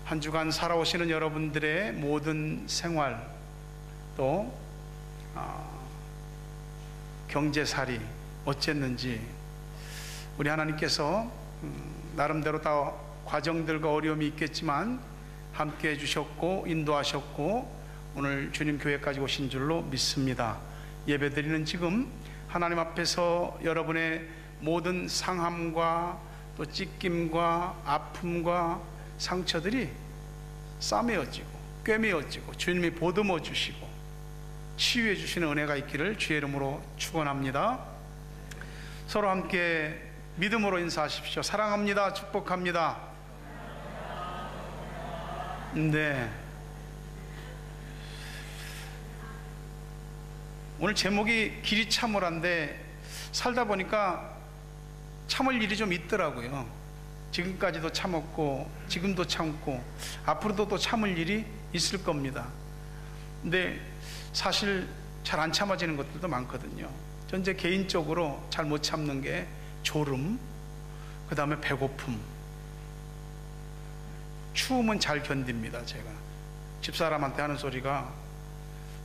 한 주간 살아오시는 여러분들의 모든 생활, 또 경제살이 어쨌는지 우리 하나님께서 나름대로 다 과정들과 어려움이 있겠지만 함께 해주셨고 인도하셨고 오늘 주님 교회까지 오신 줄로 믿습니다. 예배드리는 지금 하나님 앞에서 여러분의 모든 상함과 또 찢김과 아픔과 상처들이 싸매어지고 꿰매어지고 주님이 보듬어 주시고 치유해 주시는 은혜가 있기를 주의 이름으로 축원합니다. 서로 함께 믿음으로 인사하십시오. 사랑합니다. 축복합니다. 네. 오늘 제목이 길이 참으란데 살다 보니까 참을 일이 좀 있더라고요. 지금까지도 참았고 지금도 참고 앞으로도 또 참을 일이 있을 겁니다. 근데 사실 잘 안 참아지는 것들도 많거든요. 전 제 개인적으로 잘 못 참는 게 졸음, 그 다음에 배고픔, 추움은 잘 견딥니다. 제가 집사람한테 하는 소리가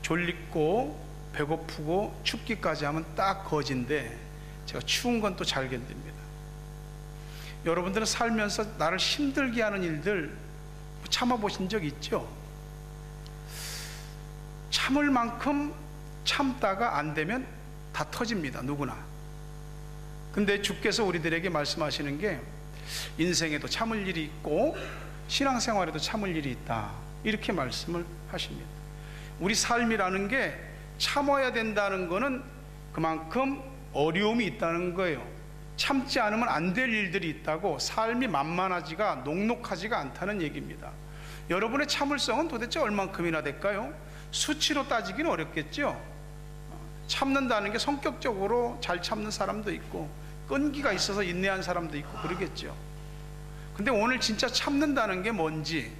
졸리고 배고프고 춥기까지 하면 딱 거진데 제가 추운 건 또 잘 견딥니다. 여러분들은 살면서 나를 힘들게 하는 일들 참아보신 적 있죠? 참을 만큼 참다가 안 되면 다 터집니다. 누구나. 근데 주께서 우리들에게 말씀하시는 게 인생에도 참을 일이 있고 신앙생활에도 참을 일이 있다, 이렇게 말씀을 하십니다. 우리 삶이라는 게 참아야 된다는 거는 그만큼 어려움이 있다는 거예요. 참지 않으면 안 될 일들이 있다고, 삶이 만만하지가 녹록하지가 않다는 얘기입니다. 여러분의 참을성은 도대체 얼만큼이나 될까요? 수치로 따지기는 어렵겠죠. 참는다는 게 성격적으로 잘 참는 사람도 있고 끈기가 있어서 인내한 사람도 있고 그러겠죠. 근데 오늘 진짜 참는다는 게 뭔지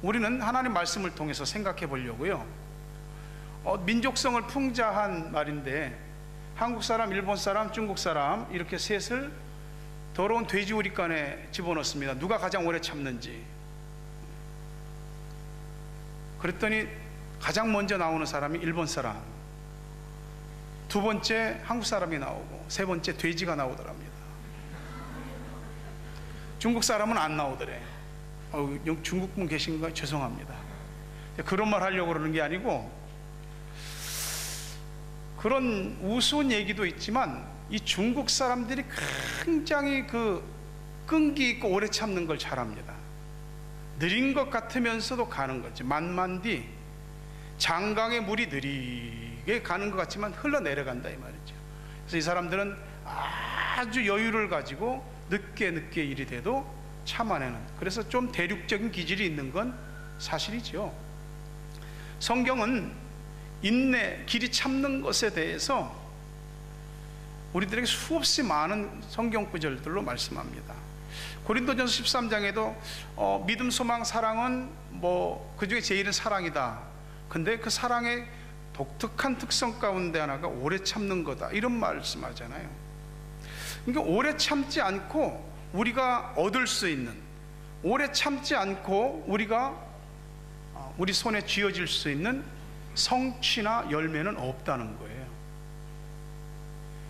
우리는 하나님 말씀을 통해서 생각해 보려고요. 민족성을 풍자한 말인데 한국 사람, 일본 사람, 중국 사람 이렇게 셋을 더러운 돼지우리간에 집어넣습니다. 누가 가장 오래 참는지. 그랬더니 가장 먼저 나오는 사람이 일본 사람, 두 번째 한국 사람이 나오고 세 번째 돼지가 나오더랍니다. 중국 사람은 안 나오더래. 중국분 계신가? 죄송합니다. 그런 말 하려고 그러는 게 아니고, 그런 우스운 얘기도 있지만 이 중국 사람들이 굉장히 끈기 있고 오래 참는 걸 잘합니다. 느린 것 같으면서도 가는 거지. 만만디 장강의 물이 느리게 가는 것 같지만 흘러내려간다 이 말이죠. 그래서 이 사람들은 아주 여유를 가지고 늦게 일이 돼도 참아내는, 그래서 좀 대륙적인 기질이 있는 건 사실이죠. 성경은 인내, 길이 참는 것에 대해서 우리들에게 수없이 많은 성경 구절들로 말씀합니다. 고린도전서 13장에도 믿음, 소망, 사랑은 그 중에 제일은 사랑이다. 근데 그 사랑의 독특한 특성 가운데 하나가 오래 참는 거다, 이런 말씀하잖아요. 그러니까 오래 참지 않고 우리가 얻을 수 있는, 오래 참지 않고 우리가 우리 손에 쥐어질 수 있는 성취나 열매는 없다는 거예요.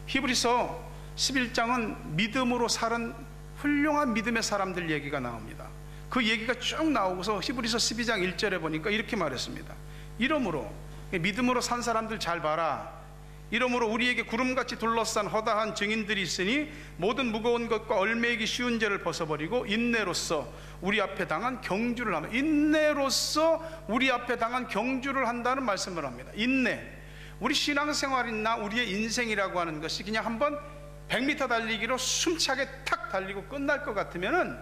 히브리서 11장은 믿음으로 사는 훌륭한 믿음의 사람들 얘기가 나옵니다. 그 얘기가 쭉 나오고서 히브리서 12장 1절에 보니까 이렇게 말했습니다. 이러므로, 믿음으로 산 사람들 잘 봐라. 이러므로 우리에게 구름같이 둘러싼 허다한 증인들이 있으니 모든 무거운 것과 얽매이기 쉬운 죄를 벗어버리고 인내로서 우리 앞에 당한 경주를 하면, 인내로서 우리 앞에 당한 경주를 한다는 말씀을 합니다. 인내. 우리 신앙생활이나 우리의 인생이라고 하는 것이 그냥 한번 100m 달리기로 숨차게 탁 달리고 끝날 것 같으면은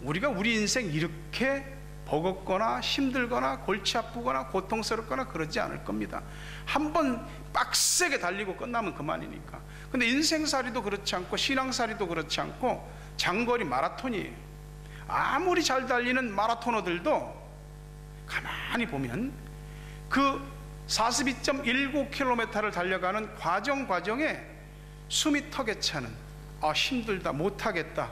우리가 우리 인생 이렇게 버겁거나 힘들거나 골치 아프거나 고통스럽거나 그러지 않을 겁니다. 한번 빡세게 달리고 끝나면 그만이니까. 근데 인생살이도 그렇지 않고 신앙살이도 그렇지 않고 장거리 마라톤이에요. 아무리 잘 달리는 마라토너들도 가만히 보면 그 42.19km를 달려가는 과정에 숨이 턱에 차는, 힘들다, 못하겠다,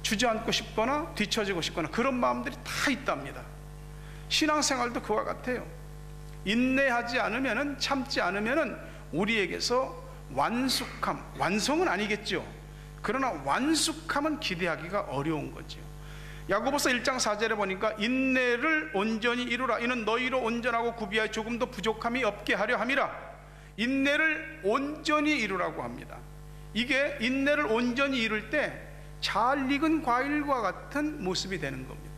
주저앉고 싶거나 뒤처지고 싶거나 그런 마음들이 다 있답니다. 신앙생활도 그와 같아요. 인내하지 않으면은, 참지 않으면은 우리에게서 완숙함, 완성은 아니겠죠. 그러나 완숙함은 기대하기가 어려운 거죠. 야고보서 1장 4절에 보니까 인내를 온전히 이루라. 이는 너희로 온전하고 구비하여 조금도 부족함이 없게 하려 함이라. 인내를 온전히 이루라고 합니다. 이게 인내를 온전히 이룰 때 잘 익은 과일과 같은 모습이 되는 겁니다.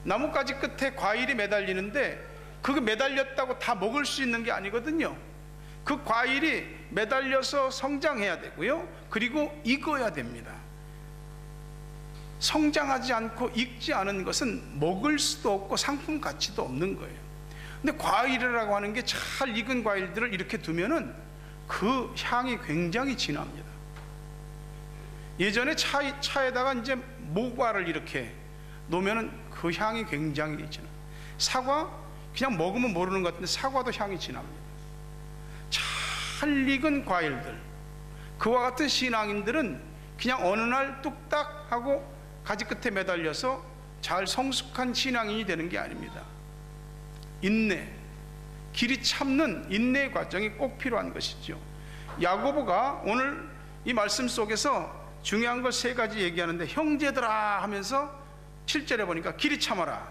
나뭇가지 끝에 과일이 매달리는데 그게 매달렸다고 다 먹을 수 있는 게 아니거든요. 그 과일이 매달려서 성장해야 되고요, 그리고 익어야 됩니다. 성장하지 않고 익지 않은 것은 먹을 수도 없고 상품 가치도 없는 거예요. 근데 과일이라고 하는 게 잘 익은 과일들을 이렇게 두면은 그 향이 굉장히 진합니다. 예전에 차에다가 이제 모과를 이렇게 놓으면은 그 향이 굉장히 진합니다. 사과 그냥 먹으면 모르는 것 같은데 사과도 향이 진합니다. 잘 익은 과일들, 그와 같은 신앙인들은 그냥 어느 날 뚝딱 하고 가지 끝에 매달려서 잘 성숙한 신앙인이 되는 게 아닙니다. 인내, 길이 참는 인내의 과정이 꼭 필요한 것이죠. 야고보가 오늘 이 말씀 속에서 중요한 걸 세 가지 얘기하는데, 형제들아 하면서 7절에 보니까 길이 참아라,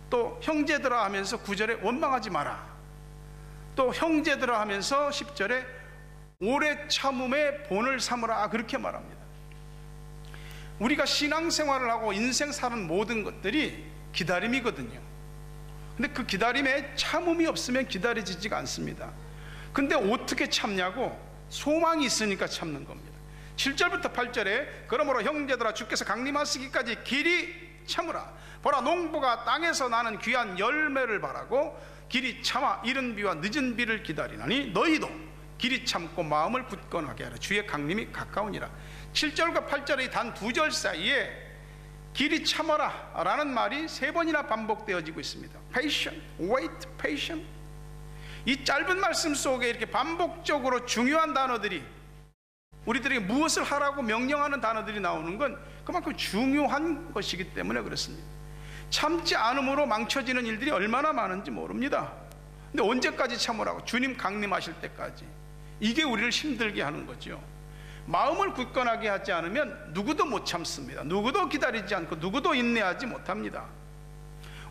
또 형제들아 하면서 9절에 원망하지 마라, 또 형제들아 하면서 10절에 오래 참음의 본을 삼으라, 그렇게 말합니다. 우리가 신앙생활을 하고 인생 사는 모든 것들이 기다림이거든요. 근데 그 기다림에 참음이 없으면 기다려지지가 않습니다. 근데 어떻게 참냐고, 소망이 있으니까 참는 겁니다. 7절부터 8절에 그러므로 형제들아 주께서 강림하시기까지 길이 참으라. 보라, 농부가 땅에서 나는 귀한 열매를 바라고 길이 참아 이른 비와 늦은 비를 기다리나니 너희도 길이 참고 마음을 굳건하게 하라. 주의 강림이 가까우니라. 7절과 8절의 단 2절 사이에 길이 참아라 라는 말이 3번이나 반복되어지고 있습니다. Patient, wait, patient. 이 짧은 말씀 속에 이렇게 반복적으로 중요한 단어들이, 우리들에게 무엇을 하라고 명령하는 단어들이 나오는 건 그만큼 중요한 것이기 때문에 그렇습니다. 참지 않음으로 망쳐지는 일들이 얼마나 많은지 모릅니다. 근데 언제까지 참으라고? 주님 강림하실 때까지. 이게 우리를 힘들게 하는 거죠. 마음을 굳건하게 하지 않으면 누구도 못 참습니다. 누구도 기다리지 않고 누구도 인내하지 못합니다.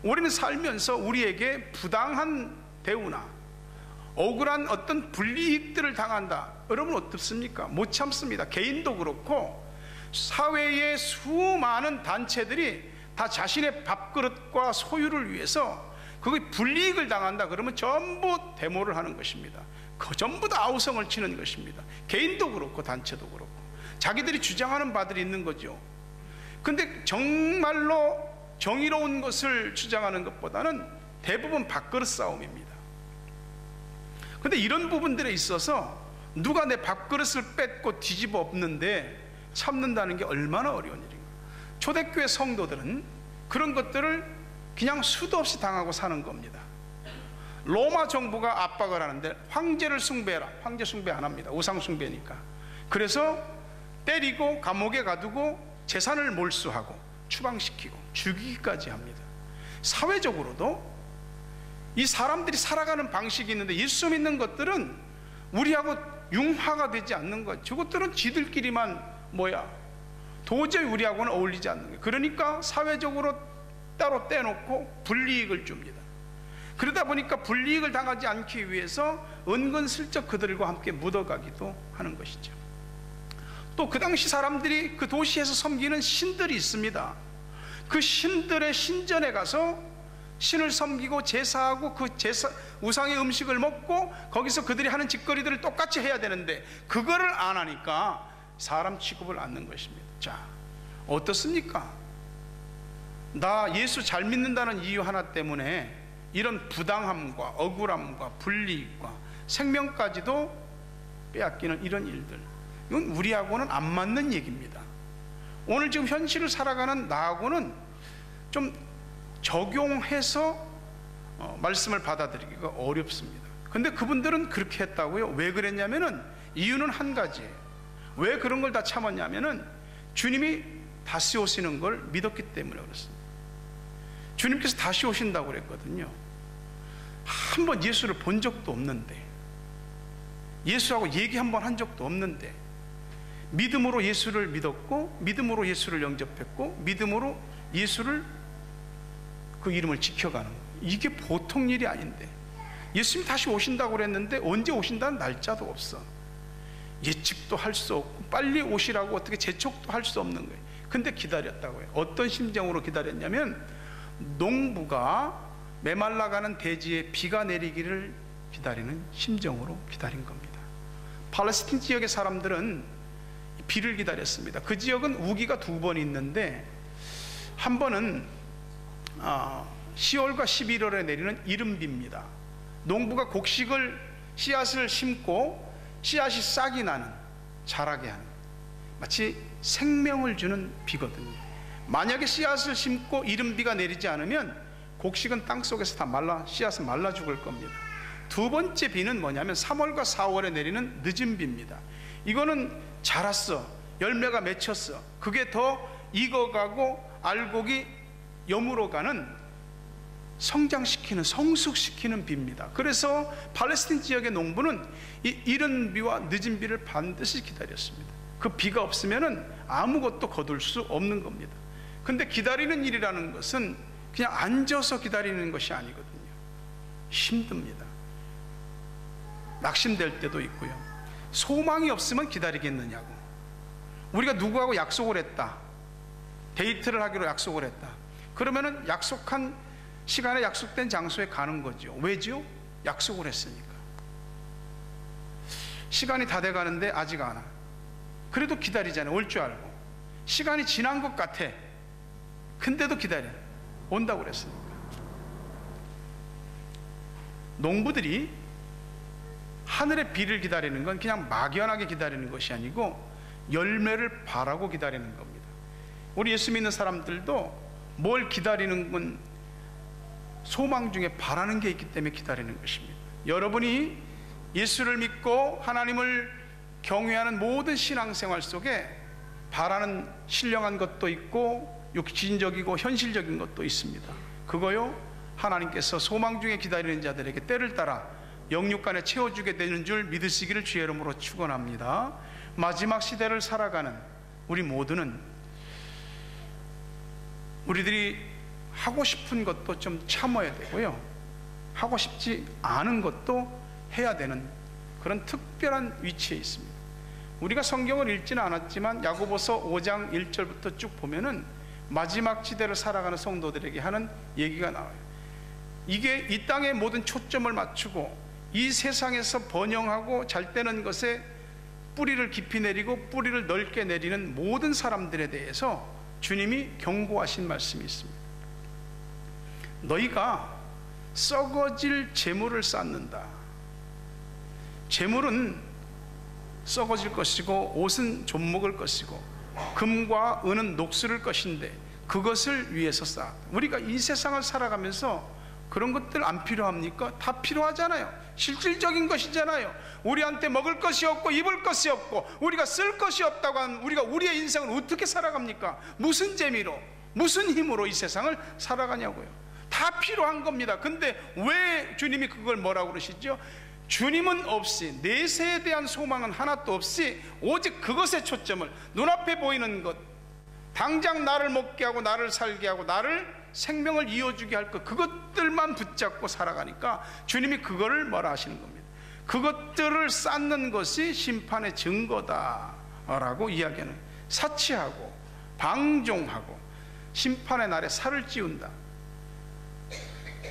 우리는 살면서 우리에게 부당한 대우나 억울한 어떤 불이익들을 당한다, 여러분 어떻습니까? 못 참습니다. 개인도 그렇고 사회의 수많은 단체들이 다 자신의 밥그릇과 소유를 위해서 그게 불이익을 당한다 그러면 전부 데모를 하는 것입니다. 전부 다 아우성을 치는 것입니다. 개인도 그렇고 단체도 그렇고 자기들이 주장하는 바들이 있는 거죠. 근데 정말로 정의로운 것을 주장하는 것보다는 대부분 밥그릇 싸움입니다. 근데 이런 부분들에 있어서 누가 내 밥그릇을 뺏고 뒤집어 엎는데 참는다는 게 얼마나 어려운 일인가. 초대교회 성도들은 그런 것들을 그냥 수도 없이 당하고 사는 겁니다. 로마 정부가 압박을 하는데 황제를 숭배해라. 황제 숭배 안 합니다. 우상 숭배니까. 그래서 때리고 감옥에 가두고 재산을 몰수하고 추방시키고 죽이기까지 합니다. 사회적으로도 이 사람들이 살아가는 방식이 있는데 예수 믿는 것들은 우리하고 융화가 되지 않는 것. 저것들은 지들끼리만 도저히 우리하고는 어울리지 않는 거예요. 그러니까 사회적으로 따로 떼놓고 불이익을 줍니다. 그러다 보니까 불이익을 당하지 않기 위해서 은근슬쩍 그들과 함께 묻어가기도 하는 것이죠. 또 그 당시 사람들이 그 도시에서 섬기는 신들이 있습니다. 그 신들의 신전에 가서 신을 섬기고 제사하고 그 우상의 음식을 먹고 거기서 그들이 하는 짓거리들을 똑같이 해야 되는데 그거를 안 하니까 사람 취급을 않는 것입니다. 자, 어떻습니까? 나 예수 잘 믿는다는 이유 하나 때문에 이런 부당함과 억울함과 불이익과 생명까지도 빼앗기는 이런 일들, 이건 우리하고는 안 맞는 얘기입니다. 오늘 지금 현실을 살아가는 나하고는 좀 적용해서 말씀을 받아들이기가 어렵습니다. 근데 그분들은 그렇게 했다고요. 왜 그랬냐면은 이유는 한 가지예요. 왜 그런 걸 다 참았냐면은 주님이 다시 오시는 걸 믿었기 때문에 그렇습니다. 주님께서 다시 오신다고 그랬거든요. 한 번 예수를 본 적도 없는데, 예수하고 얘기 한 번 한 적도 없는데, 믿음으로 예수를 믿었고, 믿음으로 예수를 영접했고, 믿음으로 예수를, 그 이름을 지켜가는 거예요. 이게 보통 일이 아닌데, 예수님이 다시 오신다고 그랬는데 언제 오신다는 날짜도 없어. 예측도 할 수 없고 빨리 오시라고 어떻게 재촉도 할 수 없는 거예요. 근데 기다렸다고 해요. 어떤 심정으로 기다렸냐면, 농부가 메말라가는 대지에 비가 내리기를 기다리는 심정으로 기다린 겁니다. 팔레스틴 지역의 사람들은 비를 기다렸습니다. 그 지역은 우기가 2번 있는데, 한 번은 10월과 11월에 내리는 이른비입니다. 농부가 곡식을, 씨앗을 심고 씨앗이 싹이 나는, 자라게 하는, 마치 생명을 주는 비거든요. 만약에 씨앗을 심고 이른비가 내리지 않으면 곡식은 땅속에서 다 말라, 씨앗은 말라 죽을 겁니다. 두 번째 비는 뭐냐면 3월과 4월에 내리는 늦은 비입니다. 이거는 자랐어, 열매가 맺혔어, 그게 더 익어가고 알곡이 여물어가는, 성장시키는, 성숙시키는 비입니다. 그래서 팔레스틴 지역의 농부는 이 이른 비와 늦은 비를 반드시 기다렸습니다. 그 비가 없으면 아무것도 거둘 수 없는 겁니다. 근데 기다리는 일이라는 것은 그냥 앉아서 기다리는 것이 아니거든요. 힘듭니다. 낙심될 때도 있고요. 소망이 없으면 기다리겠느냐고. 우리가 누구하고 약속을 했다, 데이트를 하기로 약속을 했다, 그러면은 약속한 시간에 약속된 장소에 가는 거죠. 왜죠? 약속을 했으니까. 시간이 다 돼가는데 아직 안 와. 그래도 기다리잖아요. 올 줄 알고. 시간이 지난 것 같아. 근데도 기다려. 온다고 그랬으니까. 농부들이 하늘의 비를 기다리는 건 그냥 막연하게 기다리는 것이 아니고 열매를 바라고 기다리는 겁니다. 우리 예수 믿는 사람들도 뭘 기다리는 건 소망 중에 바라는 게 있기 때문에 기다리는 것입니다. 여러분이 예수를 믿고 하나님을 경외하는 모든 신앙생활 속에 바라는 신령한 것도 있고 육신적이고 현실적인 것도 있습니다. 그거요, 하나님께서 소망 중에 기다리는 자들에게 때를 따라 영육간에 채워주게 되는 줄 믿으시기를 주의 이름으로 축원합니다. 마지막 시대를 살아가는 우리 모두는 우리들이 하고 싶은 것도 좀 참아야 되고요, 하고 싶지 않은 것도 해야 되는 그런 특별한 위치에 있습니다. 우리가 성경을 읽지는 않았지만 야고보서 5장 1절부터 쭉 보면은 마지막 시대를 살아가는 성도들에게 하는 얘기가 나와요. 이게 이 땅의 모든 초점을 맞추고 이 세상에서 번영하고 잘 되는 것에 뿌리를 깊이 내리고 뿌리를 넓게 내리는 모든 사람들에 대해서 주님이 경고하신 말씀이 있습니다. 너희가 썩어질 재물을 쌓는다. 재물은 썩어질 것이고 옷은 좀 먹을 것이고 금과 은은 녹슬을 것인데 그것을 위해서 쌓았다. 우리가 이 세상을 살아가면서 그런 것들 안 필요합니까? 다 필요하잖아요. 실질적인 것이잖아요. 우리한테 먹을 것이 없고 입을 것이 없고 우리가 쓸 것이 없다고 하면 우리가 우리의 인생을 어떻게 살아갑니까? 무슨 재미로, 무슨 힘으로 이 세상을 살아가냐고요. 다 필요한 겁니다. 근데 왜 주님이 그걸 뭐라고 그러시죠? 주님은 없이, 내세에 대한 소망은 하나도 없이 오직 그것에 초점을, 눈앞에 보이는 것, 당장 나를 먹게 하고 나를 살게 하고 나를 생명을 이어주게 할 것, 그것들만 붙잡고 살아가니까 주님이 그거를 뭐라 하시는 겁니다. 그것들을 쌓는 것이 심판의 증거다 라고 이야기하는, 사치하고 방종하고 심판의 날에 살을 찌운다.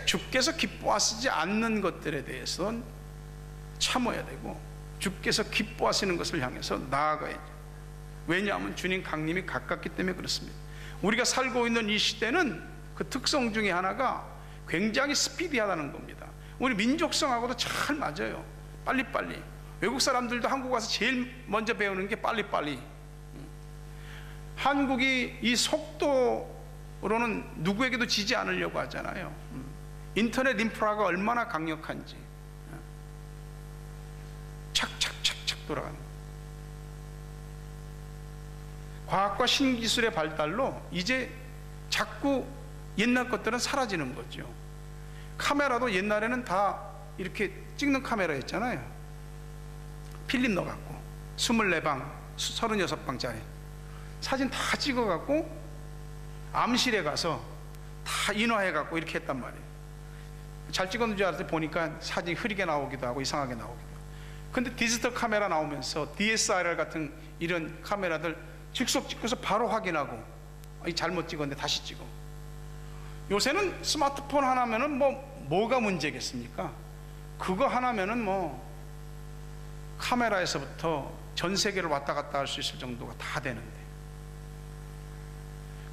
주께서 기뻐하시지 않는 것들에 대해서는 참아야 되고 주께서 기뻐하시는 것을 향해서 나아가야죠. 왜냐하면 주님 강림이 가깝기 때문에 그렇습니다. 우리가 살고 있는 이 시대는 그 특성 중에 하나가 굉장히 스피디하다는 겁니다. 우리 민족성하고도 잘 맞아요. 빨리빨리. 외국 사람들도 한국 와서 제일 먼저 배우는 게 빨리빨리. 한국이 이 속도로는 누구에게도 지지 않으려고 하잖아요. 인터넷 인프라가 얼마나 강력한지 착착착착 돌아가는 거예요. 과학과 신기술의 발달로 이제 자꾸 옛날 것들은 사라지는 거죠. 카메라도 옛날에는 다 이렇게 찍는 카메라였잖아요. 필름 넣어갖고 24방, 36방짜리 사진 다 찍어갖고 암실에 가서 다 인화해갖고 이렇게 했단 말이에요. 잘 찍었는 줄 알았더니 보니까 사진이 흐리게 나오기도 하고 이상하게 나오기도 하고. 근데 디지털 카메라 나오면서 DSLR 같은 이런 카메라들 즉석 찍고서 바로 확인하고 잘못 찍었는데 다시 찍어. 요새는 스마트폰 하나면은 뭐가 문제겠습니까? 그거 하나면은 카메라에서부터 전 세계를 왔다 갔다 할 수 있을 정도가 다 되는데,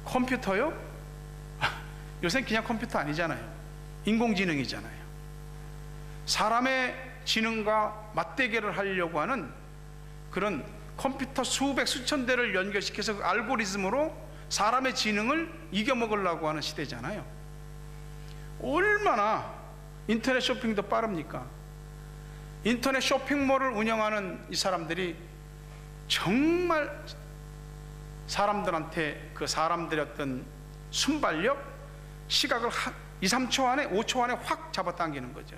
컴퓨터요? 요새는 그냥 컴퓨터 아니잖아요. 인공지능이잖아요. 사람의 지능과 맞대결을 하려고 하는 그런 컴퓨터 수백 수천 대를 연결시켜서 그 알고리즘으로 사람의 지능을 이겨먹으려고 하는 시대잖아요. 얼마나 인터넷 쇼핑도 빠릅니까? 인터넷 쇼핑몰을 운영하는 이 사람들이 정말 사람들한테 그 사람들의 어떤 순발력, 시각을 2, 3초 안에 5초 안에 확 잡아당기는 거죠.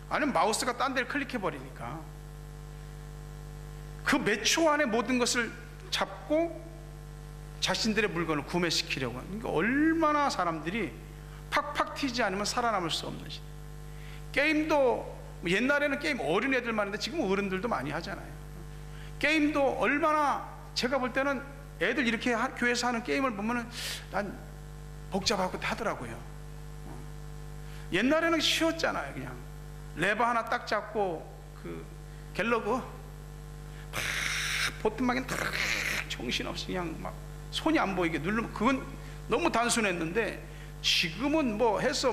아니면 마우스가 딴 데를 클릭해 버리니까 그 몇 초 안에 모든 것을 잡고 자신들의 물건을 구매시키려고 하는, 그러니까 얼마나 사람들이 팍팍 튀지 않으면 살아남을 수 없는 시대. 게임도 옛날에는 게임 어린애들만 했는데 지금 어른들도 많이 하잖아요. 게임도 얼마나, 제가 볼 때는 애들 이렇게 교회에서 하는 게임을 보면은 난 복잡하고 하더라고요. 옛날에는 쉬웠잖아요. 그냥 레버 하나 딱 잡고 그 갤러그 막 보트막엔 탁 정신없이 그냥 막 손이 안 보이게 누르면 그건 너무 단순했는데, 지금은 해서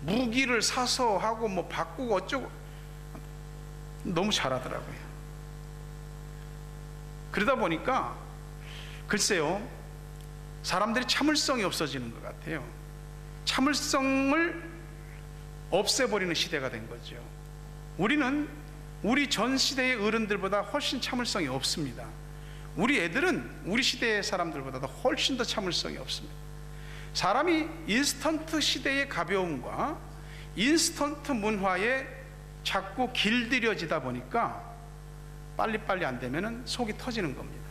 무기를 사서 하고 바꾸고 어쩌고 너무 잘하더라고요. 그러다 보니까 글쎄요, 사람들이 참을성이 없어지는 것 같아요. 참을성을 없애버리는 시대가 된 거죠. 우리는 우리 전 시대의 어른들보다 훨씬 참을성이 없습니다. 우리 애들은 우리 시대의 사람들보다 훨씬 더 참을성이 없습니다. 사람이 인스턴트 시대의 가벼움과 인스턴트 문화에 자꾸 길들여지다 보니까 빨리빨리 안 되면 속이 터지는 겁니다.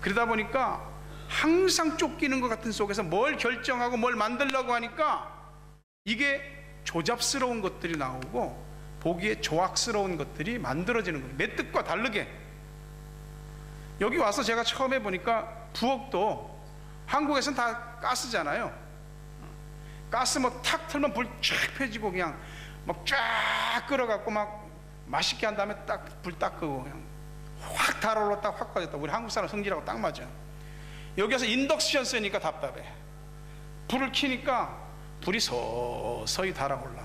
그러다 보니까 항상 쫓기는 것 같은 속에서 뭘 결정하고 뭘 만들려고 하니까 이게 조잡스러운 것들이 나오고 보기에 조악스러운 것들이 만들어지는 거예요. 내 뜻과 다르게. 여기 와서 제가 처음에 보니까 부엌도 한국에서는 다 가스잖아요. 가스 탁 틀면 불 쫙 펴지고 그냥 쫙 끓어갖고 맛있게 한 다음에 불 딱 끄고 그냥 확 달아올랐다 확 빠졌다. 우리 한국 사람 성질하고 딱 맞아. 여기 와서 인덕션 쓰니까 답답해. 불을 켜니까 불이 서서히 달아올라.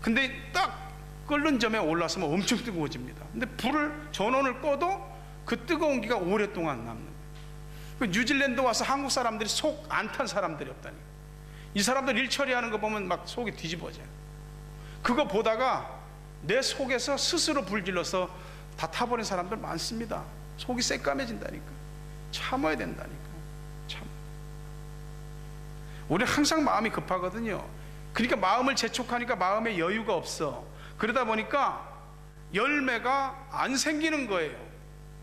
근데 딱 끓는 점에 올라서면 엄청 뜨거워집니다. 근데 전원을 꺼도 그 뜨거운 기가 오랫동안 남는 거예요. 뉴질랜드 와서 한국 사람들이 속 안 탄 사람들이 없다니까. 이 사람들 일 처리하는 거 보면 속이 뒤집어져요. 그거 보다가 내 속에서 스스로 불질러서 다 타버린 사람들 많습니다. 속이 새까매진다니까. 참아야 된다니까. 우리 항상 마음이 급하거든요. 그러니까 마음을 재촉하니까 마음에 여유가 없어. 그러다 보니까 열매가 안 생기는 거예요.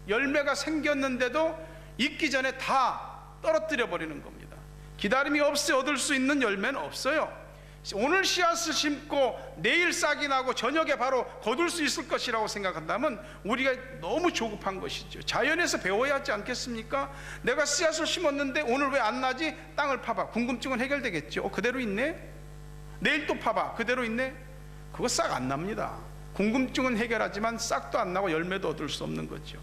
열매가 생겼는데도 익기 전에 다 떨어뜨려 버리는 겁니다. 기다림이 없이 얻을 수 있는 열매는 없어요. 오늘 씨앗을 심고 내일 싹이 나고 저녁에 바로 거둘 수 있을 것이라고 생각한다면 우리가 너무 조급한 것이죠. 자연에서 배워야 하지 않겠습니까? 내가 씨앗을 심었는데 오늘 왜 안 나지? 땅을 파봐. 궁금증은 해결되겠죠. 그대로 있네? 내일 또 파봐. 그대로 있네? 그거 싹 안 납니다. 궁금증은 해결하지만 싹도 안 나고 열매도 얻을 수 없는 거죠.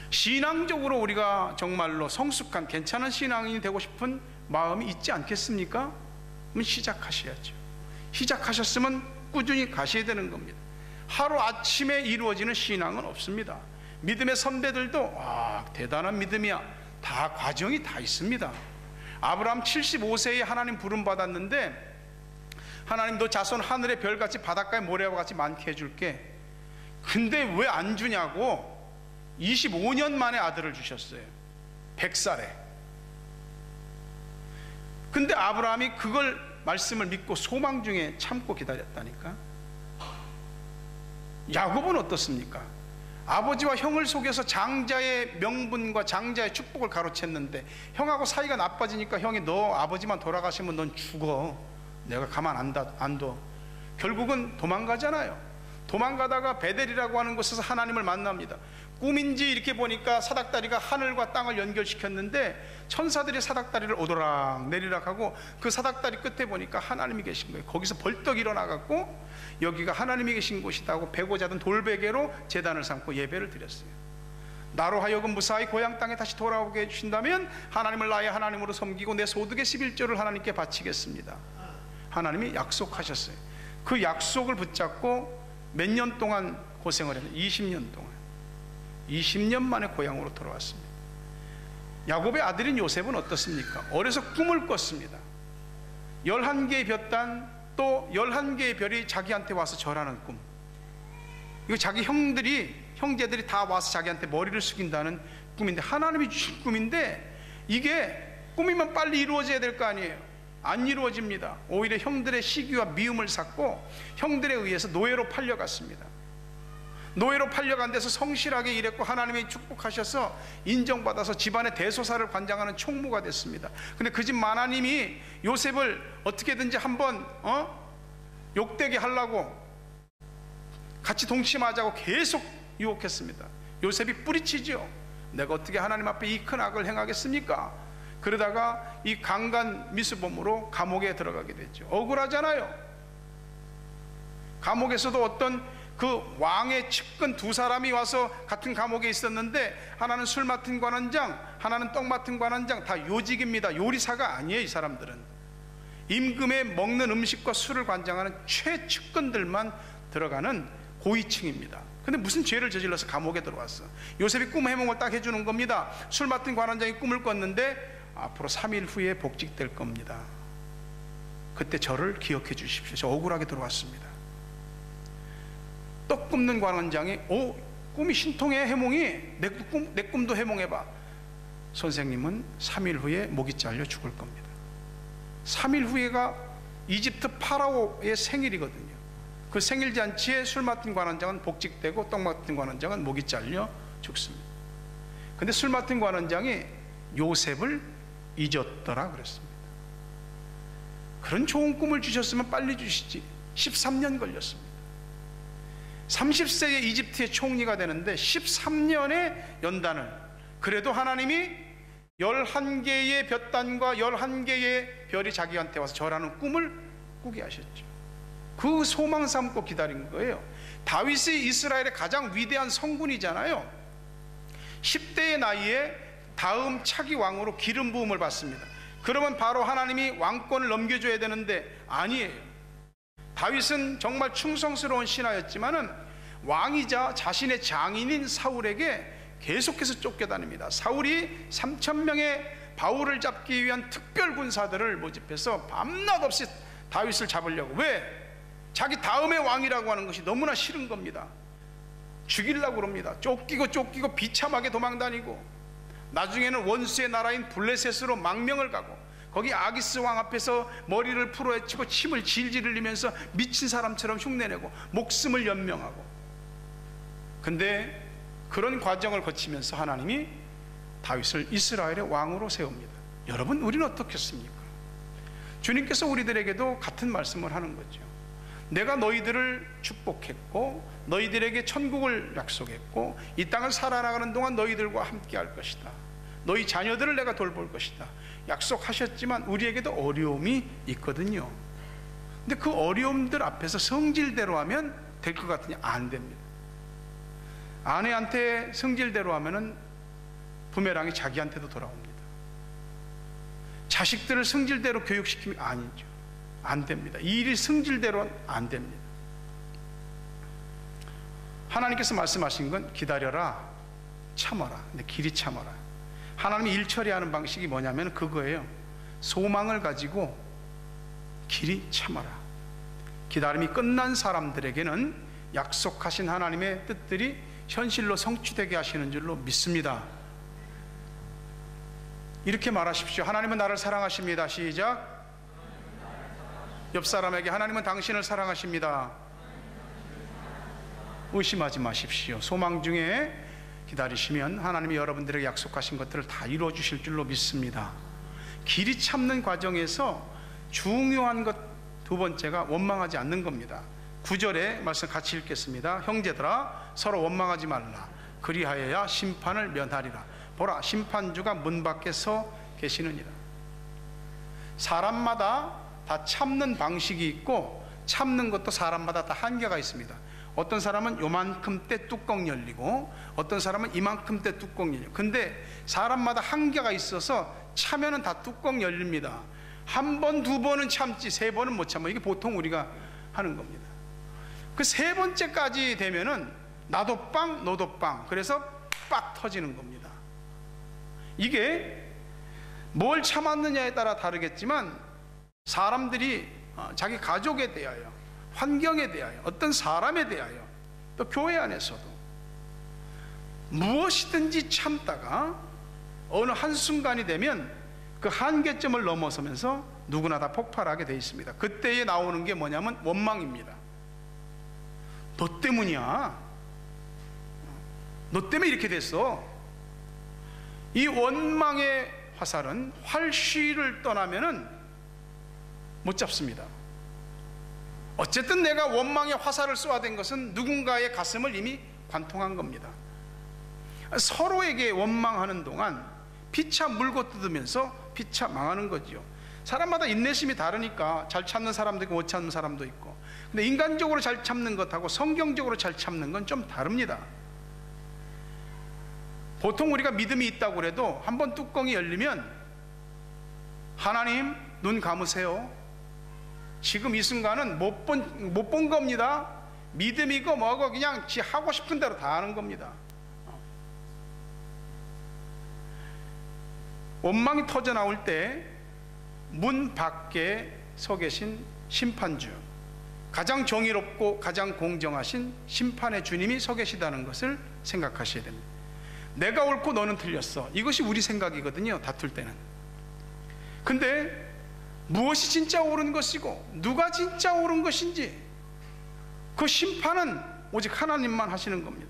신앙적으로 우리가 정말로 성숙한 괜찮은 신앙인이 되고 싶은 마음이 있지 않겠습니까? 그럼 시작하셔야죠. 시작하셨으면 꾸준히 가셔야 되는 겁니다. 하루아침에 이루어지는 신앙은 없습니다. 믿음의 선배들도 대단한 믿음이야. 다 과정이 다 있습니다. 아브라함 75세에 하나님 부름 받았는데 하나님 너 자손 하늘의 별같이 바닷가의 모래와 같이 많게 해줄게. 근데 왜 안 주냐고 25년 만에 아들을 주셨어요. 100살에. 근데 아브라함이 그걸 말씀을 믿고 소망 중에 참고 기다렸다니까. 야곱은 어떻습니까? 아버지와 형을 속여서 장자의 명분과 장자의 축복을 가로챘는데 형하고 사이가 나빠지니까 형이 너 아버지만 돌아가시면 넌 죽어, 내가 가만 안 둬. 결국은 도망가잖아요. 도망가다가 베델이라고 하는 곳에서 하나님을 만납니다. 꿈인지 이렇게 보니까 사닥다리가 하늘과 땅을 연결시켰는데 천사들이 사닥다리를 오도락 내리락 하고 그 사닥다리 끝에 보니까 하나님이 계신 거예요. 거기서 벌떡 일어나갖고 여기가 하나님이 계신 곳이다 하고 베고 자던 돌베개로 제단을 삼고 예배를 드렸어요. 나로 하여금 무사히 고향 땅에 다시 돌아오게 해주신다면 하나님을 나의 하나님으로 섬기고 내 소득의 11조를 하나님께 바치겠습니다. 하나님이 약속하셨어요. 그 약속을 붙잡고 몇 년 동안 고생을 했는데 20년 동안 20년 만에 고향으로 돌아왔습니다. 야곱의 아들인 요셉은 어떻습니까? 어려서 꿈을 꿨습니다. 11개의 볕단, 또 11개의 별이 자기한테 와서 절하는 꿈. 이거 자기 형제들이 다 와서 자기한테 머리를 숙인다는 꿈인데, 하나님이 주신 꿈인데 이게 꿈이면 빨리 이루어져야 될 거 아니에요. 안 이루어집니다. 오히려 형들의 시기와 미움을 샀고 형들에 의해서 노예로 팔려갔습니다. 노예로 팔려간 데서 성실하게 일했고 하나님이 축복하셔서 인정받아서 집안의 대소사를 관장하는 총무가 됐습니다. 근데 그 집 마나님이 요셉을 어떻게든지 한번 욕되게 하려고 같이 동침하자고 계속 유혹했습니다. 요셉이 뿌리치죠. 내가 어떻게 하나님 앞에 이 큰 악을 행하겠습니까? 그러다가 이 강간 미수범으로 감옥에 들어가게 됐죠. 억울하잖아요. 감옥에서도 어떤 그 왕의 측근 두 사람이 와서 같은 감옥에 있었는데, 하나는 술 맡은 관원장, 하나는 떡 맡은 관원장, 다 요직입니다. 요리사가 아니에요. 이 사람들은 임금에 먹는 음식과 술을 관장하는 최측근들만 들어가는 고위층입니다. 근데 무슨 죄를 저질러서 감옥에 들어왔어. 요셉이 꿈 해몽을 딱 해주는 겁니다. 술 맡은 관원장이 꿈을 꿨는데 앞으로 3일 후에 복직될 겁니다. 그때 저를 기억해 주십시오. 저 억울하게 들어왔습니다. 떡 굽는 관원장이 꿈이 신통해. 해몽이 내 꿈도 해몽해봐. 선생님은 3일 후에 목이 잘려 죽을 겁니다. 3일 후에가 이집트 파라오의 생일이거든요. 그 생일잔치에 술 맡은 관원장은 복직되고 떡 맡은 관원장은 목이 잘려 죽습니다. 근데 술 맡은 관원장이 요셉을 잊었더라 그랬습니다. 그런 좋은 꿈을 주셨으면 빨리 주시지. 13년 걸렸습니다. 30세에 이집트의 총리가 되는데 13년의 연단을, 그래도 하나님이 11개의 볕단과 11개의 별이 자기한테 와서 절하는 꿈을 꾸게 하셨죠. 그 소망 삼고 기다린 거예요. 다윗이 이스라엘의 가장 위대한 성군이잖아요. 10대의 나이에 다음 차기 왕으로 기름 부음을 받습니다. 그러면 바로 하나님이 왕권을 넘겨줘야 되는데 아니에요. 다윗은 정말 충성스러운 신하였지만은 왕이자 자신의 장인인 사울에게 계속해서 쫓겨다닙니다. 사울이 3,000명의 바울을 잡기 위한 특별 군사들을 모집해서 밤낮 없이 다윗을 잡으려고. 왜? 자기 다음의 왕이라고 하는 것이 너무나 싫은 겁니다. 죽이려고 그럽니다. 쫓기고 비참하게 도망다니고, 나중에는 원수의 나라인 블레셋으로 망명을 가고, 거기 아기스 왕 앞에서 머리를 풀어헤치고 침을 질질 흘리면서 미친 사람처럼 흉내내고 목숨을 연명하고. 근데 그런 과정을 거치면서 하나님이 다윗을 이스라엘의 왕으로 세웁니다. 여러분, 우리는 어떻겠습니까? 주님께서 우리들에게도 같은 말씀을 하는 거죠. 내가 너희들을 축복했고 너희들에게 천국을 약속했고 이 땅을 살아나가는 동안 너희들과 함께 할 것이다. 너희 자녀들을 내가 돌볼 것이다. 약속하셨지만 우리에게도 어려움이 있거든요. 근데 그 어려움들 앞에서 성질대로 하면 될 것 같으니 안 됩니다. 아내한테 성질대로 하면은 부메랑이 자기한테도 돌아옵니다. 자식들을 성질대로 교육시키면 아니죠. 안 됩니다. 이 일이 성질대로는 안 됩니다. 하나님께서 말씀하신 건 기다려라, 참아라. 근데 길이 참아라. 하나님이 일 처리하는 방식이 뭐냐면 그거예요. 소망을 가지고 길이 참아라. 기다림이 끝난 사람들에게는 약속하신 하나님의 뜻들이 현실로 성취되게 하시는 줄로 믿습니다. 이렇게 말하십시오. 하나님은 나를 사랑하십니다. 시작. 옆 사람에게 하나님은 당신을 사랑하십니다. 의심하지 마십시오. 소망 중에 기다리시면 하나님이 여러분들에게 약속하신 것들을 다 이루어 주실 줄로 믿습니다. 길이 참는 과정에서 중요한 것 두 번째가 원망하지 않는 겁니다. 9절의 말씀 같이 읽겠습니다. 형제들아 서로 원망하지 말라. 그리하여야 심판을 면하리라. 보라, 심판주가 문 밖에 서 계시느니라. 사람마다 다 참는 방식이 있고 참는 것도 사람마다 다 한계가 있습니다. 어떤 사람은 요만큼 때 뚜껑 열리고 어떤 사람은 이만큼 때 뚜껑 열려. 근데 사람마다 한계가 있어서 차면은 다 뚜껑 열립니다. 한 번, 두 번은 참지 세 번은 못 참아. 이게 보통 우리가 하는 겁니다. 그 세 번째까지 되면은 나도 빵 너도 빵, 그래서 빡 터지는 겁니다. 이게 뭘 참았느냐에 따라 다르겠지만 사람들이 자기 가족에 대하여, 환경에 대하여, 어떤 사람에 대하여, 또 교회 안에서도 무엇이든지 참다가 어느 한순간이 되면 그 한계점을 넘어서면서 누구나 다 폭발하게 되어 있습니다. 그때에 나오는 게 뭐냐면 원망입니다. 너 때문이야. 너 때문에 이렇게 됐어. 이 원망의 화살은 활쉬를 떠나면은 못 잡습니다. 어쨌든 내가 원망의 화살을 쏘아댄 것은 누군가의 가슴을 이미 관통한 겁니다. 서로에게 원망하는 동안 피차 물고 뜯으면서 피차 망하는 거지요. 사람마다 인내심이 다르니까 잘 참는 사람도 있고 못 참는 사람도 있고, 근데 인간적으로 잘 참는 것하고 성경적으로 잘 참는 건 좀 다릅니다. 보통 우리가 믿음이 있다고 그래도 한번 뚜껑이 열리면 하나님 눈 감으세요. 지금 이 순간은 못 본 겁니다. 믿음이고 뭐고 그냥 지 하고 싶은 대로 다 하는 겁니다. 원망이 터져 나올 때 문 밖에 서 계신 심판주, 가장 정의롭고 가장 공정하신 심판의 주님이 서 계시다는 것을 생각하셔야 됩니다. 내가 옳고 너는 틀렸어, 이것이 우리 생각이거든요, 다툴 때는. 근데 무엇이 진짜 옳은 것이고 누가 진짜 옳은 것인지 그 심판은 오직 하나님만 하시는 겁니다.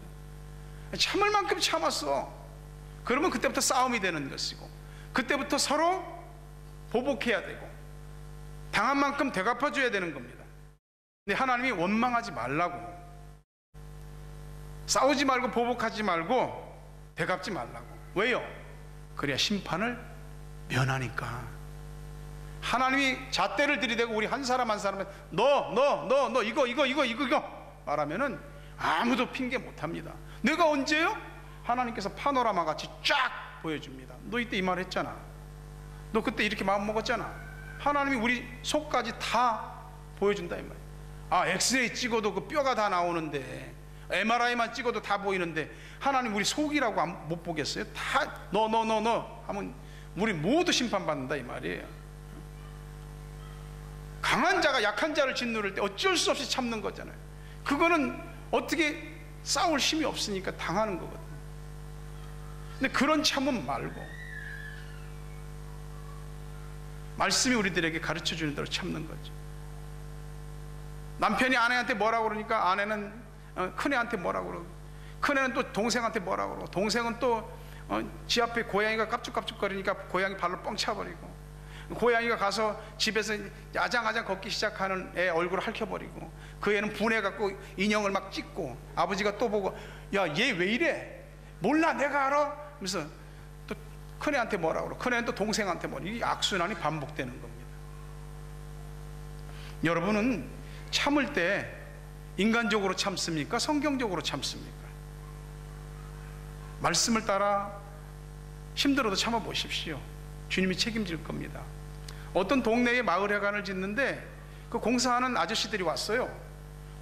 참을 만큼 참았어. 그러면 그때부터 싸움이 되는 것이고, 그때부터 서로 보복해야 되고 당한 만큼 되갚아줘야 되는 겁니다. 근데 하나님이 원망하지 말라고, 싸우지 말고 보복하지 말고 되갚지 말라고. 왜요? 그래야 심판을 면하니까. 하나님이 잣대를 들이대고 우리 한 사람 한 사람에 너 이거 말하면은 아무도 핑계 못합니다. 내가 언제요? 하나님께서 파노라마 같이 쫙 보여줍니다. 너 이때 이 말 했잖아. 너 그때 이렇게 마음 먹었잖아. 하나님이 우리 속까지 다 보여준다 이 말이야. 아, 엑스레이 찍어도 그 뼈가 다 나오는데, MRI만 찍어도 다 보이는데 하나님 우리 속이라고 못 보겠어요? 다 너 하면 우리 모두 심판받는다 이 말이에요. 강한 자가 약한 자를 짓누를 때 어쩔 수 없이 참는 거잖아요. 그거는 어떻게 싸울 힘이 없으니까 당하는 거거든요. 근데 그런 참음 말고 말씀이 우리들에게 가르쳐 주는 대로 참는 거죠. 남편이 아내한테 뭐라고 그러니까 아내는 큰애한테 뭐라고 그러고, 큰애는 또 동생한테 뭐라고 그러고, 동생은 또 지 앞에 고양이가 깝죽깝죽거리니까 고양이 발로 뻥 차버리고, 고양이가 가서 집에서 아장아장 걷기 시작하는 애 얼굴을 핥혀버리고, 그 애는 분해갖고 인형을 막 찍고, 아버지가 또 보고 야, 얘 왜 이래? 몰라, 내가 알아? 그래서 또 큰애한테 뭐라고 그러고, 큰애는 또 동생한테 뭐라고. 이 악순환이 반복되는 겁니다. 여러분은 참을 때 인간적으로 참습니까? 성경적으로 참습니까? 말씀을 따라 힘들어도 참아보십시오. 주님이 책임질 겁니다. 어떤 동네에 마을회관을 짓는데 그 공사하는 아저씨들이 왔어요.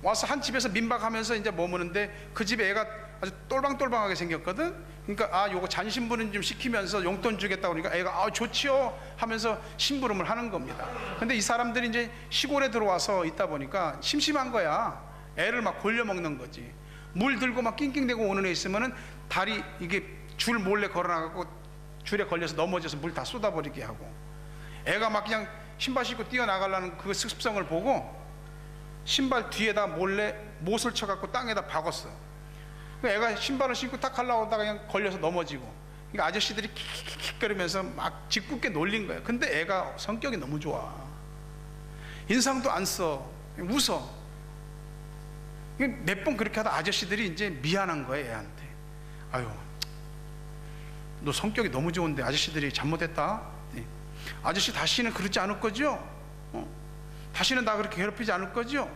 와서 한 집에서 민박하면서 이제 머무는데 그 집에 애가 아주 똘방똘방하게 생겼거든. 그러니까 아, 요거 잔심부름 좀 시키면서 용돈 주겠다고 그러니까 애가 아, 좋지요 하면서 심부름을 하는 겁니다. 근데 이 사람들이 이제 시골에 들어와서 있다 보니까 심심한 거야. 애를 막 골려 먹는 거지. 물 들고 막 낑낑대고 오는 애 있으면은 다리 이게 줄 몰래 걸어나가고 줄에 걸려서 넘어져서 물 다 쏟아버리게 하고, 애가 막 그냥 신발 신고 뛰어나가려는 그 습성을 보고 신발 뒤에다 몰래 못을 쳐갖고 땅에다 박았어. 애가 신발을 신고 딱 가려고 하다가 그냥 걸려서 넘어지고, 그러니까 아저씨들이 킥킥킥거리면서 막 짓궂게 놀린 거예요. 근데 애가 성격이 너무 좋아. 인상도 안 써. 웃어. 몇 번 그렇게 하다 아저씨들이 이제 미안한 거예요, 애한테. 아유, 너 성격이 너무 좋은데 아저씨들이 잘못했다. 네. 아저씨 다시는 그러지 않을 거죠? 다시는 나 그렇게 괴롭히지 않을 거죠?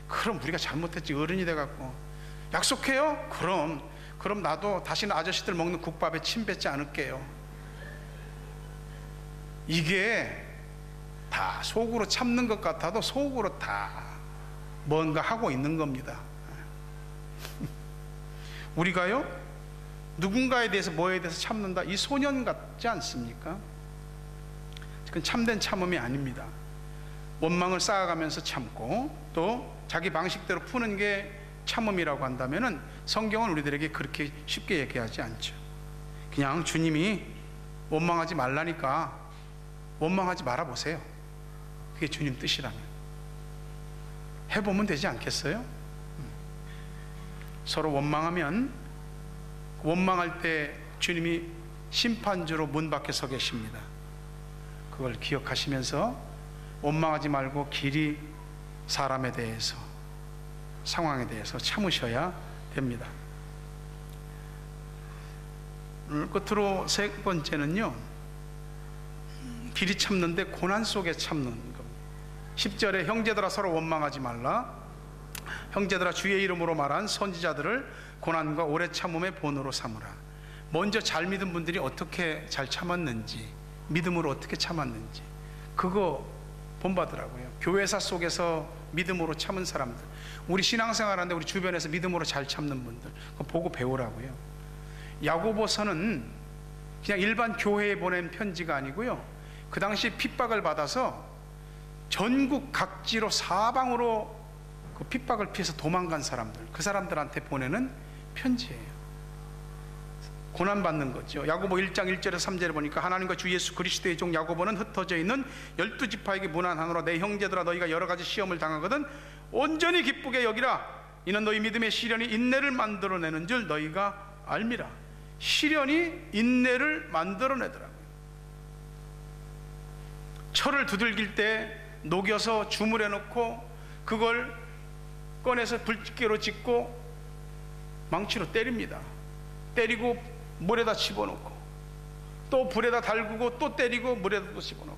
그럼 우리가 잘못했지. 어른이 돼갖고 약속해요? 그럼 나도 다시는 아저씨들 먹는 국밥에 침 뱉지 않을게요. 이게 다 속으로 참는 것 같아도 속으로 다 뭔가 하고 있는 겁니다. 우리가요, 누군가에 대해서 뭐에 대해서 참는다, 이 소년 같지 않습니까? 그건 참된 참음이 아닙니다. 원망을 쌓아가면서 참고 또 자기 방식대로 푸는 게 참음이라고 한다면은 성경은 우리들에게 그렇게 쉽게 얘기하지 않죠. 그냥 주님이 원망하지 말라니까 원망하지 말아 보세요. 그게 주님 뜻이라면 해보면 되지 않겠어요? 서로 원망하면 원망할 때 주님이 심판주로 문 밖에 서 계십니다. 그걸 기억하시면서 원망하지 말고 길이 사람에 대해서, 상황에 대해서 참으셔야 됩니다. 오늘 끝으로 세 번째는요, 길이 참는데 고난 속에 참는 것. 10절에 형제들아 서로 원망하지 말라. 형제들아 주의 이름으로 말한 선지자들을 고난과 오래 참음의 본으로 삼으라. 먼저 잘 믿은 분들이 어떻게 잘 참았는지, 믿음으로 어떻게 참았는지 그거 본받으라고요. 교회사 속에서 믿음으로 참은 사람들, 우리 신앙생활하는데 우리 주변에서 믿음으로 잘 참는 분들 그거 보고 배우라고요. 야고보서는 그냥 일반 교회에 보낸 편지가 아니고요, 그 당시 핍박을 받아서 전국 각지로 사방으로 그 핍박을 피해서 도망간 사람들, 그 사람들한테 보내는 편지예요. 고난받는 거죠. 야고보 1장 1절에서 3절에 보니까 하나님과 주 예수 그리스도의 종 야고보는 흩어져 있는 12지파에게 문안하노라. 내 형제들아 너희가 여러 가지 시험을 당하거든 온전히 기쁘게 여기라. 이는 너희 믿음의 시련이 인내를 만들어내는 줄 너희가 알미라. 시련이 인내를 만들어내더라고요. 철을 두들길 때 녹여서 주물해 놓고 그걸 꺼내서 불집게로 짚고 망치로 때립니다. 때리고 물에다 집어넣고 또 불에다 달구고 또 때리고 물에다 또 집어넣고.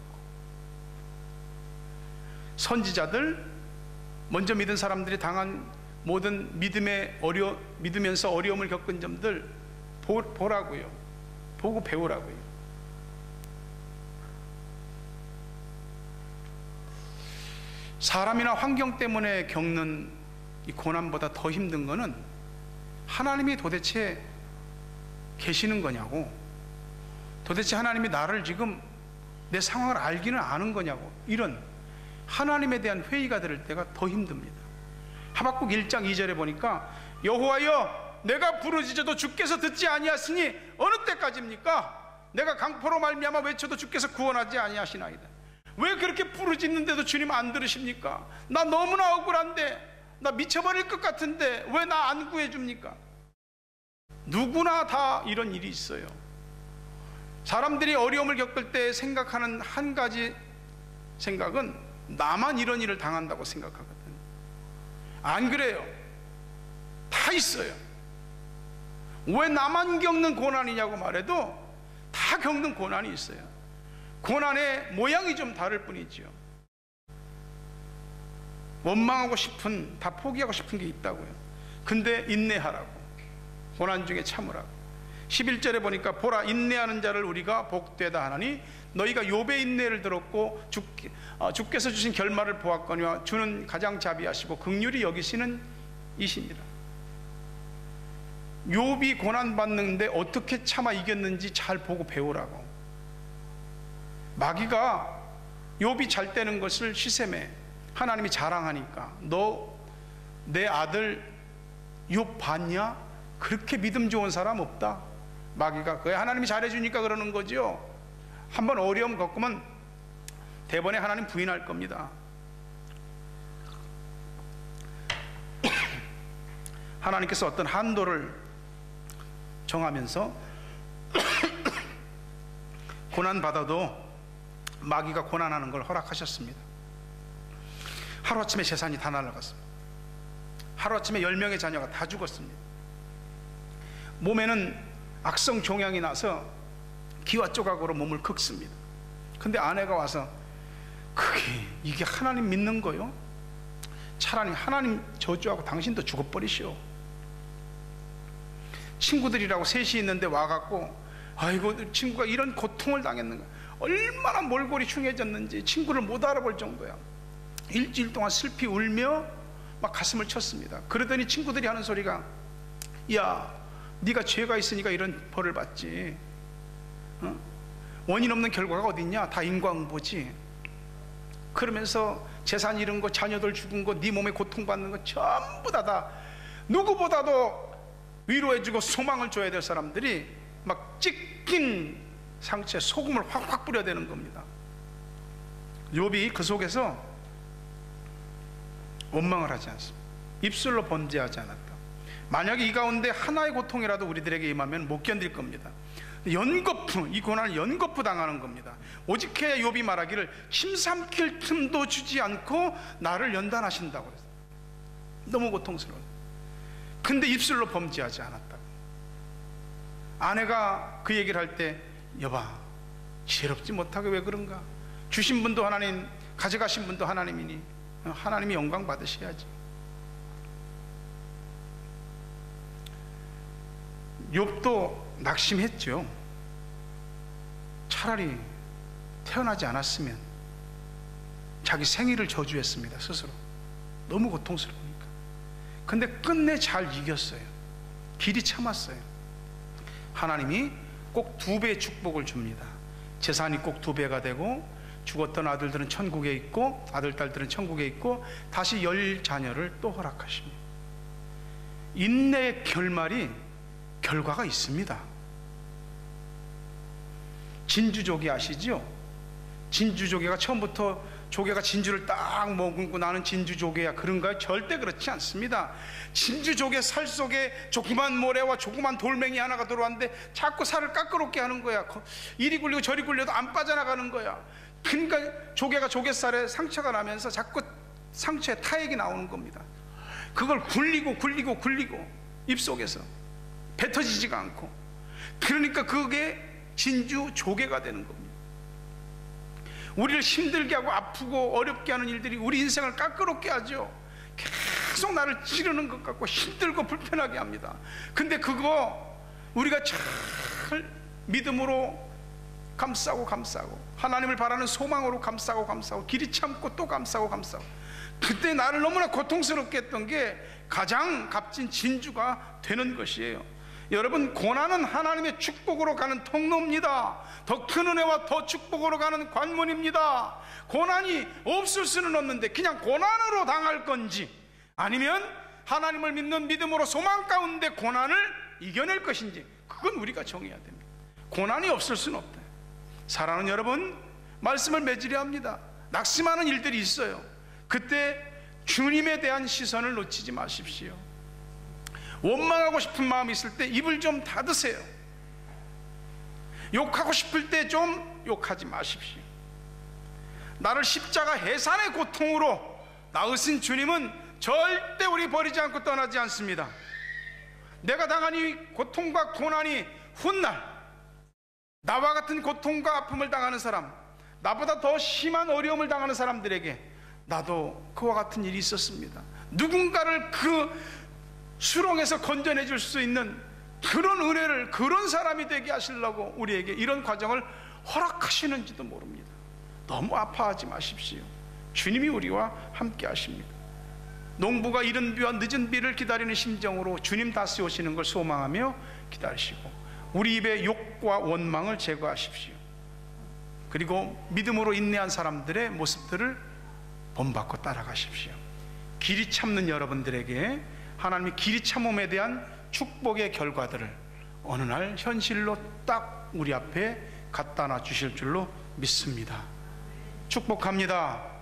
선지자들, 먼저 믿은 사람들이 당한 모든 믿으면서 어려움을 겪은 점들 보라고요. 보고 배우라고요. 사람이나 환경 때문에 겪는 이 고난보다 더 힘든 거는 하나님이 도대체 계시는 거냐고, 도대체 하나님이 나를 지금 내 상황을 알기는 아는 거냐고, 이런 하나님에 대한 회의가 될 때가 더 힘듭니다. 하박국 1장 2절에 보니까 여호와여 내가 부르짖어도 주께서 듣지 아니하시니 어느 때까지입니까? 내가 강포로 말미암아 외쳐도 주께서 구원하지 아니하시나이다. 왜 그렇게 부르짖는데도 주님 안 들으십니까? 나 너무나 억울한데, 나 미쳐버릴 것 같은데 왜 나 안 구해줍니까? 누구나 다 이런 일이 있어요. 사람들이 어려움을 겪을 때 생각하는 한 가지 생각은 나만 이런 일을 당한다고 생각하거든. 안 그래요. 다 있어요. 왜 나만 겪는 고난이냐고 말해도 다 겪는 고난이 있어요. 고난의 모양이 좀 다를 뿐이지요. 원망하고 싶은, 다 포기하고 싶은 게 있다고요. 근데 인내하라고, 고난 중에 참으라고. 11절에 보니까 보라 인내하는 자를 우리가 복되다 하나니 너희가 욥의 인내를 들었고 주께서 주신 결말을 보았거니와 주는 가장 자비하시고 긍휼히 여기시는 이시니라. 욥이 고난받는데 어떻게 참아 이겼는지 잘 보고 배우라고. 마귀가 욥이 잘 되는 것을 시샘에 하나님이 자랑하니까 너 내 아들 욥 봤냐? 그렇게 믿음 좋은 사람 없다. 마귀가 그게 하나님이 잘해주니까 그러는 거죠. 한번 어려움 겪으면 대번에 하나님 부인할 겁니다. 하나님께서 어떤 한도를 정하면서 고난받아도 마귀가 고난하는 걸 허락하셨습니다. 하루아침에 재산이 다 날아갔습니다. 하루아침에 10명의 자녀가 다 죽었습니다. 몸에는 악성 종양이 나서 기와 조각으로 몸을 긁습니다. 근데 아내가 와서 이게 하나님 믿는 거요? 차라리 하나님 저주하고 당신도 죽어버리시오. 친구들이라고 셋이 있는데 와갖고 아이고 친구가 이런 고통을 당했는가, 얼마나 몰골이 흉해졌는지 친구를 못 알아볼 정도야. 일주일 동안 슬피 울며 막 가슴을 쳤습니다. 그러더니 친구들이 하는 소리가, 야 네가 죄가 있으니까 이런 벌을 받지, 원인 없는 결과가 어딨냐, 다 인과응보지. 그러면서 재산 잃은 거, 자녀들 죽은 거, 네 몸에 고통받는 거 전부 다 누구보다도 위로해주고 소망을 줘야 될 사람들이 막 찢긴 상처에 소금을 확확 뿌려대는 겁니다. 욥이 그 속에서 원망을 하지 않습니다. 입술로 번제하지 않았다. 만약에 이 가운데 하나의 고통이라도 우리들에게 임하면 못 견딜 겁니다. 연거푸, 이 고난을 연거푸 당하는 겁니다. 오직해야 욥이 말하기를 침삼킬 틈도 주지 않고 나를 연단하신다고 그랬어요. 너무 고통스러워요. 근데 입술로 범죄하지 않았다고. 아내가 그 얘기를 할 때, 여봐 지혜롭지 못하게 왜 그런가, 주신 분도 하나님, 가져가신 분도 하나님이니 하나님이 영광 받으셔야지. 욥도 낙심했죠. 차라리 태어나지 않았으면. 자기 생일을 저주했습니다, 스스로. 너무 고통스러우니까. 근데 끝내 잘 이겼어요. 길이 참았어요. 하나님이 꼭 2배의 축복을 줍니다. 재산이 꼭 2배가 되고, 죽었던 아들들은 천국에 있고 아들, 딸들은 천국에 있고, 다시 10자녀를 또 허락하십니다. 인내의 결말이 결과가 있습니다. 진주조개 아시죠? 진주조개가 처음부터 조개가 진주를 딱 머금고 나는 진주조개야, 그런가요? 절대 그렇지 않습니다. 진주조개 살 속에 조그만 모래와 조그만 돌멩이 하나가 들어왔는데 자꾸 살을 까끄럽게 하는 거야. 이리 굴리고 저리 굴려도 안 빠져나가는 거야. 그러니까 조개가 조개살에 상처가 나면서 자꾸 상처에 타액이 나오는 겁니다. 그걸 굴리고 입속에서 뱉어지지가 않고, 그러니까 그게 진주조개가 되는 겁니다. 우리를 힘들게 하고 아프고 어렵게 하는 일들이 우리 인생을 까끄럽게 하죠. 계속 나를 찌르는 것 같고 힘들고 불편하게 합니다. 근데 그거 우리가 잘 믿음으로 감싸고 하나님을 바라는 소망으로 감싸고 길이 참고 또 감싸고 그때 나를 너무나 고통스럽게 했던 게 가장 값진 진주가 되는 것이에요. 여러분, 고난은 하나님의 축복으로 가는 통로입니다. 더 큰 은혜와 더 축복으로 가는 관문입니다. 고난이 없을 수는 없는데 그냥 고난으로 당할 건지, 아니면 하나님을 믿는 믿음으로 소망 가운데 고난을 이겨낼 것인지, 그건 우리가 정해야 됩니다. 고난이 없을 수는 없다. 사랑하는 여러분, 말씀을 맺으려 합니다. 낙심하는 일들이 있어요. 그때 주님에 대한 시선을 놓치지 마십시오. 원망하고 싶은 마음이 있을 때 입을 좀 닫으세요. 욕하고 싶을 때 좀 욕하지 마십시오. 나를 십자가 해산의 고통으로 낳으신 주님은 절대 우리 버리지 않고 떠나지 않습니다. 내가 당한 이 고통과 고난이 훗날 나와 같은 고통과 아픔을 당하는 사람, 나보다 더 심한 어려움을 당하는 사람들에게 나도 그와 같은 일이 있었습니다. 누군가를 그 수렁에서 건져내 줄 수 있는 그런 은혜를, 그런 사람이 되게 하시려고 우리에게 이런 과정을 허락하시는지도 모릅니다. 너무 아파하지 마십시오. 주님이 우리와 함께 하십니다. 농부가 이른 비와 늦은 비를 기다리는 심정으로 주님 다시 오시는 걸 소망하며 기다리시고, 우리 입의 욕과 원망을 제거하십시오. 그리고 믿음으로 인내한 사람들의 모습들을 본받고 따라가십시오. 길이 참는 여러분들에게 하나님의 길이 참음에 대한 축복의 결과들을 어느 날 현실로 딱 우리 앞에 갖다 놔 주실 줄로 믿습니다. 축복합니다.